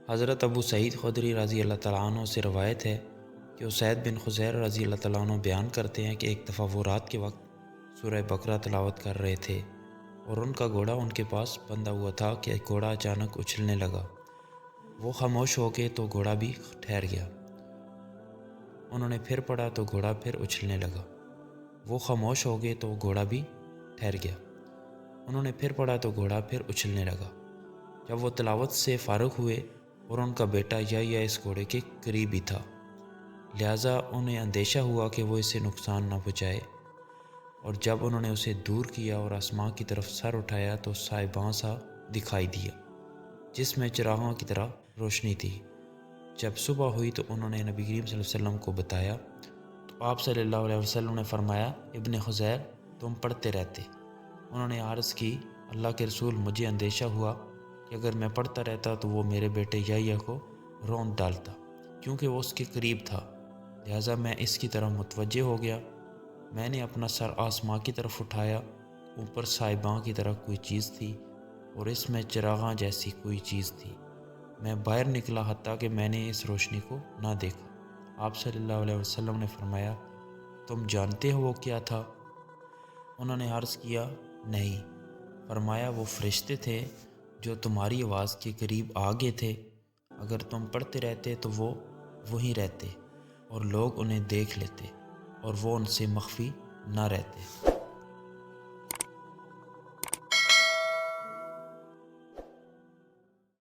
حضرت ابو سعید خدری رضی اللہ تعالیٰ عنہ سے روایت ہے کہ اسید بن خزیر رضی اللہ تعالیٰ عنہ بیان کرتے ہیں کہ ایک دفعہ وہ رات کے وقت سورہ بقرہ تلاوت کر رہے تھے اور ان کا گھوڑا ان کے پاس بندھا ہوا تھا کہ ایک گھوڑا اچانک اچھلنے لگا۔ وہ خاموش ہو گئے تو گھوڑا بھی ٹھہر گیا۔ انہوں نے پھر پڑھا تو گھوڑا پھر اچھلنے لگا۔ وہ خاموش ہو گئے تو گھوڑا بھی ٹھہر گیا۔ انہوں نے پھر پڑھا تو گھوڑا پھر اچھلنے لگا۔ جب وہ تلاوت سے فارغ ہوئے اور ان کا بیٹا یا اس گھوڑے کے قریب ہی تھا، لہٰذا انہیں اندیشہ ہوا کہ وہ اسے نقصان نہ پہنچائے، اور جب انہوں نے اسے دور کیا اور آسمان کی طرف سر اٹھایا تو سائباں سا دکھائی دیا جس میں چراغاں کی طرح روشنی تھی۔ جب صبح ہوئی تو انہوں نے نبی کریم صلی اللہ علیہ وسلم کو بتایا تو آپ صلی اللہ علیہ وسلم نے فرمایا، ابن خزیر تم پڑھتے رہتے۔ انہوں نے عرض کی، اللہ کے رسول، مجھے اندیشہ ہوا کہ اگر میں پڑھتا رہتا تو وہ میرے بیٹے یا کو روند ڈالتا، کیونکہ وہ اس کے قریب تھا، لہٰذا میں اس کی طرف متوجہ ہو گیا۔ میں نے اپنا سر آسمان کی طرف اٹھایا، اوپر سائباں کی طرح کوئی چیز تھی اور اس میں چراغاں جیسی کوئی چیز تھی۔ میں باہر نکلا حتیٰ کہ میں نے اس روشنی کو نہ دیکھا۔ آپ صلی اللہ علیہ وسلم نے فرمایا، تم جانتے ہو وہ کیا تھا؟ انہوں نے عرض کیا، نہیں۔ فرمایا، وہ فرشتے تھے جو تمہاری آواز کے قریب آ گئے تھے۔ اگر تم پڑھتے رہتے تو وہ وہیں رہتے اور لوگ انہیں دیکھ لیتے اور وہ ان سے مخفی نہ رہتے۔